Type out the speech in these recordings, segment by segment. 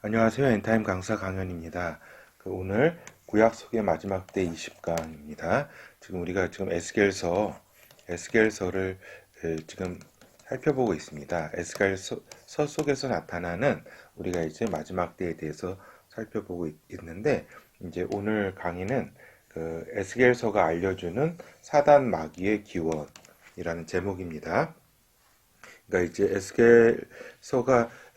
안녕하세요. 엔타임 강사 강현입니다. 오늘 구약 속의 마지막 때 20강입니다. 지금 우리가 에스겔서를 지금 살펴보고 있습니다. 에스겔서 속에서 나타나는 우리가 이제 마지막 때에 대해서 살펴보고 있는데, 이제 오늘 강의는 에스겔서가 알려주는 사단 마귀의 기원이라는 제목입니다. 그러니까 이제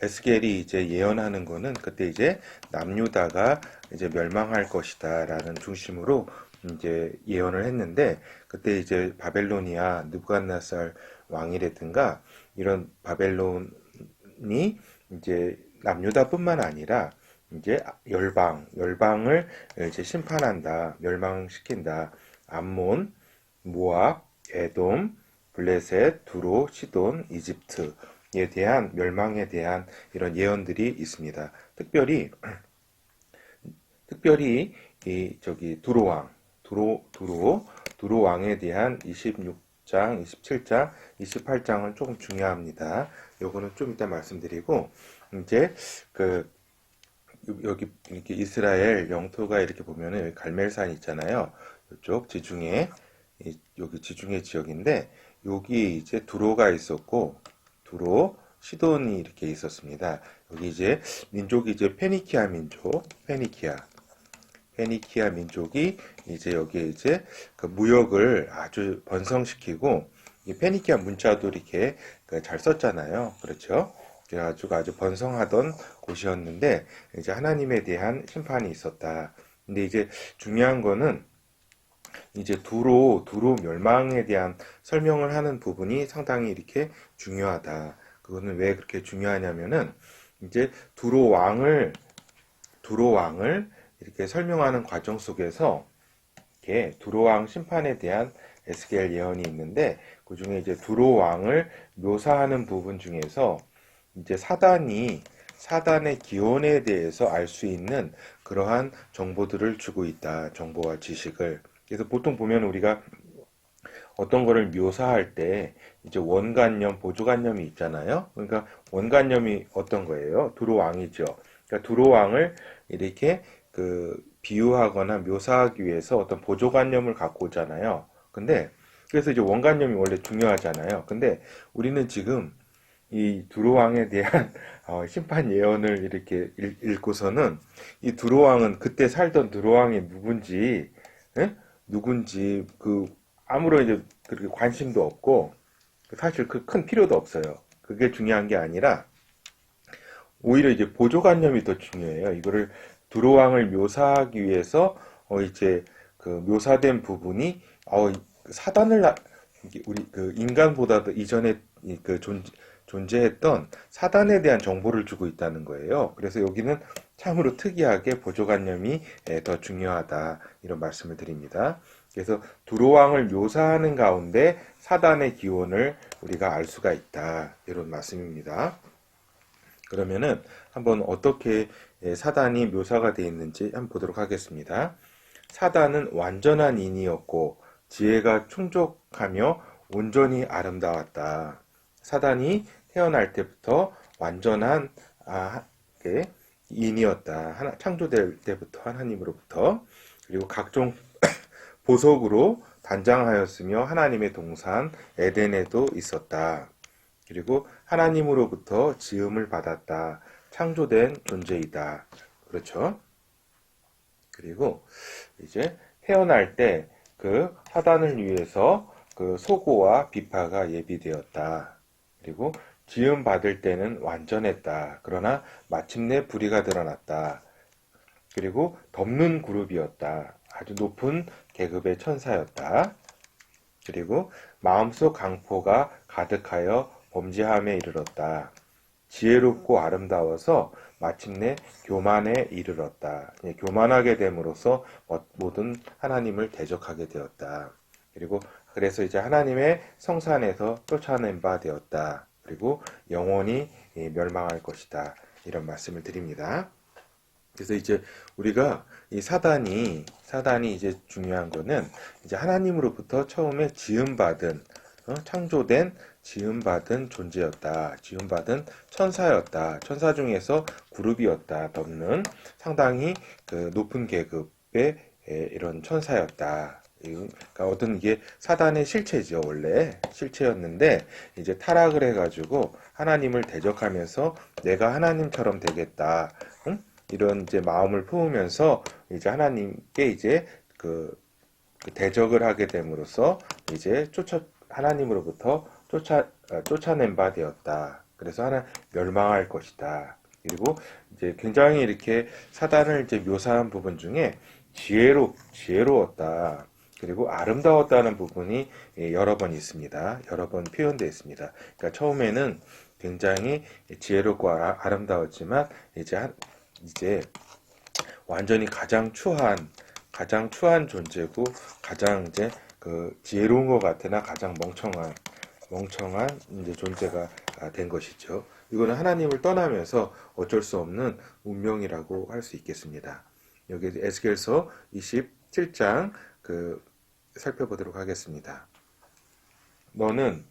에스겔이 이제 예언하는 거는 그때 이제 남유다가 이제 멸망할 것이다라는 중심으로 이제 예언을 했는데, 그때 이제 바벨로니아 느부갓네살 왕이라든가 이런 바벨론이 이제 남유다뿐만 아니라 이제 열방을 이제 심판한다, 멸망시킨다. 암몬, 모압, 에돔, 블레셋, 두로, 시돈, 이집트에 대한 멸망에 대한 이런 예언들이 있습니다. 특별히 이 저기 두로 왕에 대한 26장, 27장, 28장은 조금 중요합니다. 요거는 좀 이따 말씀드리고, 이제 여기 이렇게 이스라엘 영토가 이렇게 보면은 여기 갈멜산 있잖아요. 이쪽 지중해, 여기 지중해 지역인데, 여기 이제 두로가 있었고, 시돈이 이렇게 있었습니다. 여기 이제 민족이 이제 페니키아 민족이 이제 여기에 이제 그 무역을 아주 번성시키고, 이 페니키아 문자도 이렇게 잘 썼잖아요. 그렇죠? 그래가지고 아주 번성하던 곳이었는데, 이제 하나님에 대한 심판이 있었다. 근데 이제 중요한 거는 이제 두로 멸망에 대한 설명을 하는 부분이 상당히 이렇게 중요하다. 그거는 왜 그렇게 중요하냐면은 이제 두로 왕을 이렇게 설명하는 과정 속에서 이렇게 두로 왕 심판에 대한 에스겔 예언이 있는데, 그 중에 이제 두로 왕을 묘사하는 부분 중에서 이제 사단의 기원에 대해서 알 수 있는 그러한 정보들을 주고 있다. 정보와 지식을. 그래서 보통 보면 우리가 어떤 거를 묘사할 때 이제 원관념, 보조관념이 있잖아요. 그러니까 원관념이 어떤 거예요? 두로왕이죠. 그러니까 두로왕을 이렇게 비유하거나 묘사하기 위해서 어떤 보조관념을 갖고 오잖아요. 근데 그래서 이제 원관념이 원래 중요하잖아요. 근데 우리는 지금 이 두로왕에 대한 심판 예언을 이렇게 읽고서는 이 두로왕은 그때 살던 두로왕이 누군지, 예? 누군지 아무런 이제 그렇게 관심도 없고, 사실 큰 필요도 없어요. 그게 중요한 게 아니라 오히려 이제 보조관념이 더 중요해요. 이거를 두로왕을 묘사하기 위해서 이제 묘사된 부분이 우리 인간보다도 이전에 존재했던 사단에 대한 정보를 주고 있다는 거예요. 그래서 여기는 참으로 특이하게 보조관념이 더 중요하다, 이런 말씀을 드립니다. 그래서 두로왕을 묘사하는 가운데 사단의 기원을 우리가 알 수가 있다, 이런 말씀입니다. 그러면은 한번 어떻게 사단이 묘사가 되어 있는지 한번 보도록 하겠습니다. 사단은 완전한 인이었고 지혜가 충족하며 온전히 아름다웠다. 사단이 태어날 때부터 완전한 인이었다. 창조될 때부터 하나님으로부터. 그리고 각종 보석으로 단장하였으며 하나님의 동산 에덴에도 있었다. 그리고 하나님으로부터 지음을 받았다. 창조된 존재이다. 그렇죠? 그리고 이제 태어날 때 사단을 위해서 소고와 비파가 예비되었다. 그리고 지음 받을 때는 완전했다. 그러나 마침내 불의가 드러났다. 그리고 덮는 그룹이었다. 아주 높은 계급의 천사였다. 그리고 마음속 강포가 가득하여 범죄함에 이르렀다. 지혜롭고 아름다워서 마침내 교만에 이르렀다. 교만하게 됨으로써 모든 하나님을 대적하게 되었다. 그리고 그래서 이제 하나님의 성산에서 쫓아낸 바 되었다. 그리고 영원히 멸망할 것이다. 이런 말씀을 드립니다. 그래서 이제 우리가 이 사단이 이제 중요한 거는 이제 하나님으로부터 처음에 지음받은 창조된 지음받은 존재였다. 지음받은 천사였다. 천사 중에서 그룹이었다. 덮는 상당히 그 높은 계급의 이런 천사였다. 그러니까 어떤 이게 사단의 실체죠. 원래 실체였는데 이제 타락을 해가지고 하나님을 대적하면서 내가 하나님처럼 되겠다. 응? 이런 이제 마음을 품으면서 이제 하나님께 이제 그 대적을 하게 됨으로써 이제 하나님으로부터 쫓아낸 바 되었다. 그래서 하나 멸망할 것이다. 그리고 이제 굉장히 이렇게 사단을 이제 묘사한 부분 중에 지혜로웠다. 그리고 아름다웠다는 부분이 여러 번 있습니다. 여러 번 표현되어 있습니다. 그러니까 처음에는 굉장히 지혜롭고 아름다웠지만 이제 완전히 가장 추한 존재고 가장 이제 그 지혜로운 것 같으나 가장 멍청한 이제 존재가 된 것이죠. 이거는 하나님을 떠나면서 어쩔 수 없는 운명이라고 할 수 있겠습니다. 여기 에스겔서 27장 살펴보도록 하겠습니다. 너는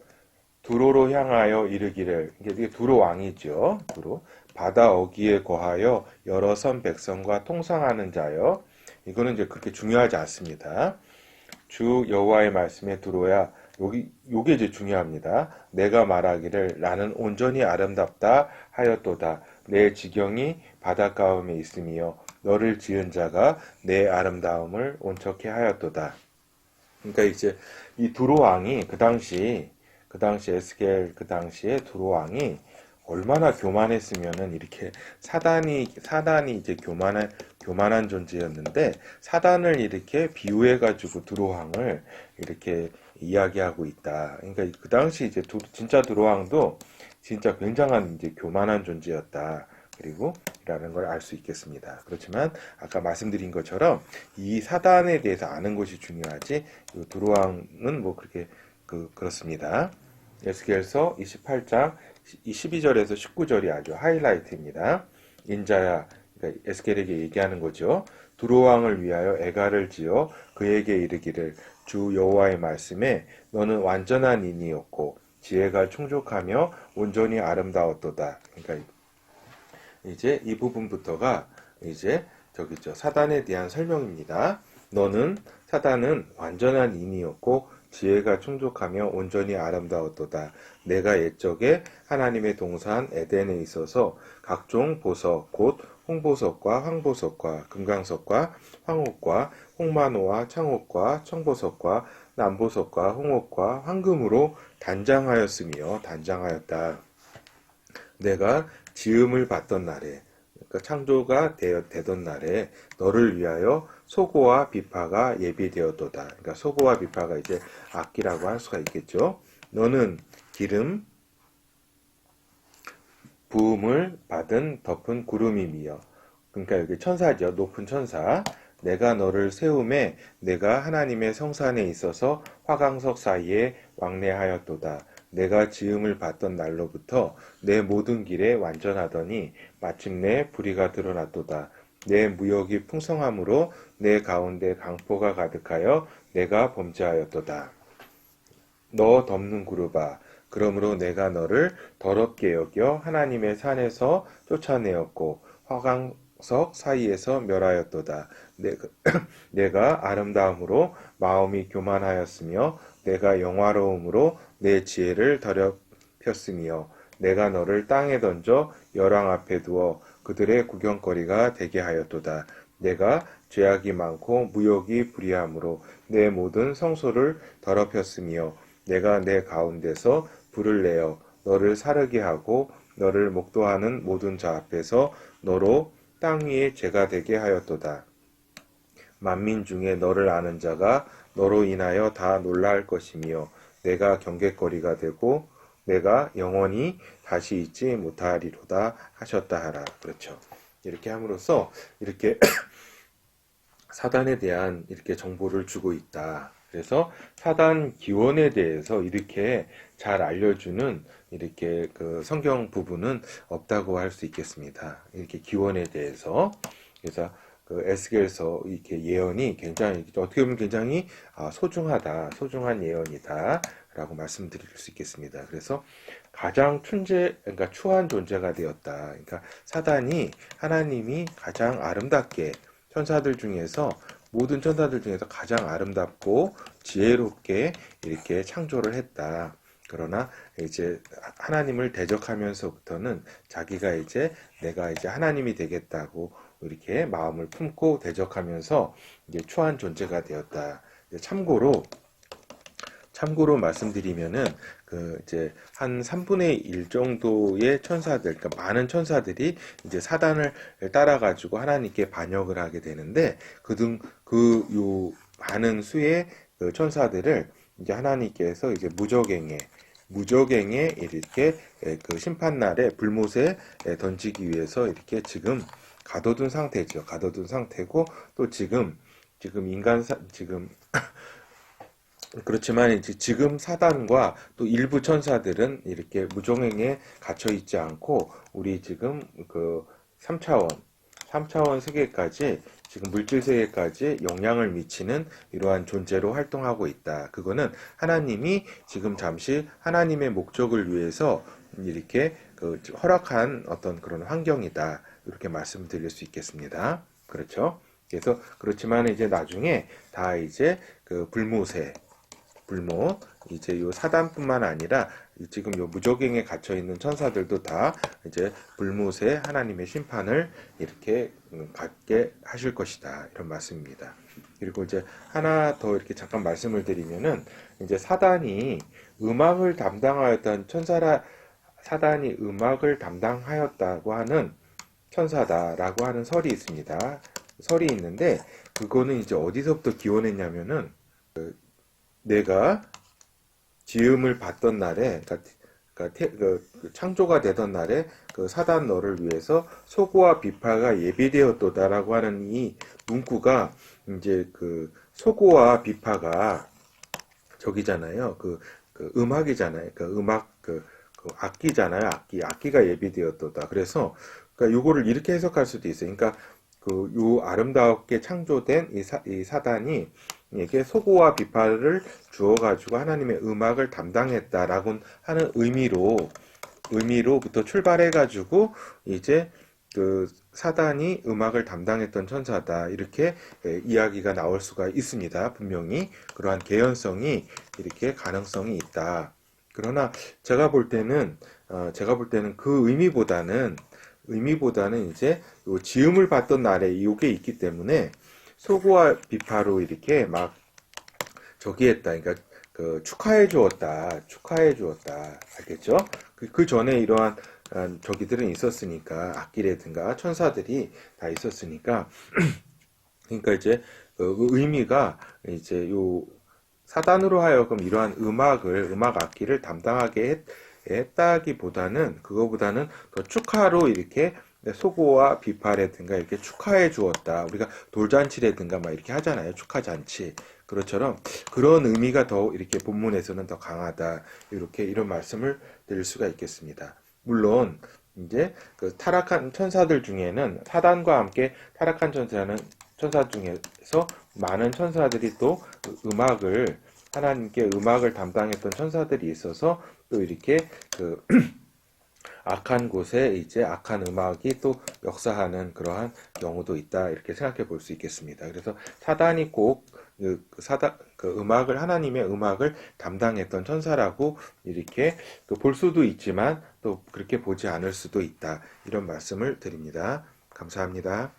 두로로 향하여 이르기를, 이게 두로 왕이죠. 두로 바다 어귀에 거하여 여러 선 백성과 통상하는 자여. 이거는 이제 그렇게 중요하지 않습니다. 주 여호와의 말씀에 두로야, 요게 이제 중요합니다. 내가 말하기를 나는 온전히 아름답다 하였도다. 내 지경이 바닷가운데 있으며 너를 지은 자가 내 아름다움을 온척해 하였도다. 그러니까 이제 이 두로 왕이 그 당시 에스겔 그 당시에 두로 왕이 얼마나 교만했으면은 이렇게 사단이 이제 교만한 존재였는데 사단을 이렇게 비유해가지고 두로 왕을 이렇게 이야기하고 있다. 그러니까 그 당시 이제 진짜 두로 왕도 진짜 굉장한 이제 교만한 존재였다. 그리고 라는 걸 알 수 있겠습니다. 그렇지만 아까 말씀드린 것처럼 이 사단에 대해서 아는 것이 중요하지 두로 왕은 뭐 그렇게 그렇습니다. 에스겔서 28장 12절에서 19절이 아주 하이라이트입니다. 인자야, 그러니까 에스겔에게 얘기하는 거죠. 두로 왕을 위하여 애가를 지어 그에게 이르기를 주 여호와의 말씀에 너는 완전한 인이었고 지혜가 충족하며 온전히 아름다웠도다. 그러니까 이제 이 부분부터가 이제 사단에 대한 설명입니다. 사단은 완전한 인이었고 지혜가 충족하며 온전히 아름다웠도다. 내가 옛적에 하나님의 동산 에덴에 있어서 각종 보석 곧 홍보석과 황보석과 금강석과 황옥과 홍마노와 창옥과 청보석과 남보석과 홍옥과 황금으로 단장하였다. 내가 지음을 받던 날에, 그러니까 창조가 되던 날에 너를 위하여 소고와 비파가 예비되었도다. 그러니까 소고와 비파가 이제 악기라고 할 수가 있겠죠. 너는 기름 부음을 받은 덮은 구름이며, 그러니까 여기 천사죠. 높은 천사. 내가 너를 세움에 내가 하나님의 성산에 있어서 화강석 사이에 왕래하였도다. 내가 지음을 받던 날로부터 내 모든 길에 완전하더니 마침내 불의가 드러났도다. 내 무역이 풍성함으로 내 가운데 강포가 가득하여 내가 범죄하였도다. 너 덮는 구루바, 그러므로 내가 너를 더럽게 여겨 하나님의 산에서 쫓아내었고 화강석 사이에서 멸하였도다. 내가 아름다움으로 마음이 교만하였으며 내가 영화로움으로 내 지혜를 더럽혔으며 내가 너를 땅에 던져 열왕 앞에 두어 그들의 구경거리가 되게 하였도다. 내가 죄악이 많고 무욕이 불의함으로 내 모든 성소를 더럽혔으며 내가 내 가운데서 불을 내어 너를 사르게 하고 너를 목도하는 모든 자 앞에서 너로 땅 위에 죄가 되게 하였도다. 만민 중에 너를 아는 자가 너로 인하여 다 놀랄 것이며 내가 경계거리가 되고 내가 영원히 다시 잊지 못하리로다 하셨다 하라. 그렇죠. 이렇게 함으로써 이렇게 사단에 대한 이렇게 정보를 주고 있다. 그래서 사단 기원에 대해서 이렇게 잘 알려주는 이렇게 성경 부분은 없다고 할 수 있겠습니다. 이렇게 기원에 대해서. 그래서 그 에스겔서 이렇게 예언이 굉장히 어떻게 보면 굉장히 소중한 예언이다라고 말씀드릴 수 있겠습니다. 그래서 가장 그러니까 추한 존재가 되었다. 그러니까 사단이 하나님이 가장 아름답게 모든 천사들 중에서 가장 아름답고 지혜롭게 이렇게 창조를 했다. 그러나 이제 하나님을 대적하면서부터는 자기가 내가 하나님이 되겠다고 이렇게 마음을 품고 대적하면서 이제 추한 존재가 되었다. 참고로 말씀드리면은 이제 한 3분의 1 정도의 천사들, 그러니까 많은 천사들이 이제 사단을 따라 가지고 하나님께 반역을 하게 되는데 요 많은 수의 그 천사들을 이제 하나님께서 이제 무적행에 이렇게 그 심판날에 불못에 던지기 위해서 이렇게 지금 가둬둔 상태죠. 가둬둔 상태고 또 지금 그렇지만 이제 지금 사단과 또 일부 천사들은 이렇게 무정행에 갇혀 있지 않고 우리 지금 그 3차원 세계까지 지금 물질 세계까지 영향을 미치는 이러한 존재로 활동하고 있다. 그거는 하나님이 지금 잠시 하나님의 목적을 위해서 이렇게 허락한 어떤 그런 환경이다. 이렇게 말씀드릴 수 있겠습니다. 그렇죠? 그래서 그렇지만 이제 나중에 다 이제 그 불못 이제 요 사단뿐만 아니라 지금 요 무적행에 갇혀 있는 천사들도 다 이제 불못에 하나님의 심판을 이렇게 받게 하실 것이다. 이런 말씀입니다. 그리고 이제 하나 더 이렇게 잠깐 말씀을 드리면은 이제 사단이 음악을 담당하였다고 하는 천사다라고 하는 설이 있습니다. 설이 있는데 그거는 이제 어디서부터 기원했냐면은 내가 지음을 받던 날에, 창조가 되던 날에 그 사단 너를 위해서 소고와 비파가 예비되었도다라고 하는 이 문구가 이제 그 소고와 비파가 저기잖아요. 음악이잖아요. 악기잖아요. 악기가 예비되었도다. 그래서 그러니까 요거를 이렇게 해석할 수도 있어요. 그러니까 요 아름답게 창조된 이 사단이 에게 소고와 비파를 주어가지고 하나님의 음악을 담당했다라고 하는 의미로부터 출발해가지고 이제 그 사단이 음악을 담당했던 천사다 이렇게 이야기가 나올 수가 있습니다. 분명히 그러한 개연성이 이렇게 가능성이 있다. 그러나 제가 볼 때는 그 의미보다는 이제 요 지음을 받던 날에 이게 있기 때문에 소고와 비파로 이렇게 막 저기했다. 그러니까 축하해 주었다. 알겠죠? 그 전에 이러한 저기들은 있었으니까 악기라든가 천사들이 다 있었으니까 그러니까 이제 그 의미가 이제 요 사단으로 하여금 이러한 음악 악기를 담당하게 했다기보다는 그거보다는 더 축하로 이렇게 소고와 비파라든가 이렇게 축하해 주었다. 우리가 돌잔치라든가 막 이렇게 하잖아요. 축하잔치. 그것처럼 그런 의미가 더 이렇게 본문에서는 더 강하다. 이런 말씀을 드릴 수가 있겠습니다. 물론 이제 그 타락한 천사들 중에는 사단과 함께 타락한 천사 중에서 많은 천사들이 또 하나님께 음악을 담당했던 천사들이 있어서 또 이렇게 악한 곳에 이제 악한 음악이 또 역사하는 그러한 경우도 있다. 이렇게 생각해 볼 수 있겠습니다. 그래서 사단이 꼭 하나님의 음악을 담당했던 천사라고 이렇게 볼 수도 있지만 또 그렇게 보지 않을 수도 있다. 이런 말씀을 드립니다. 감사합니다.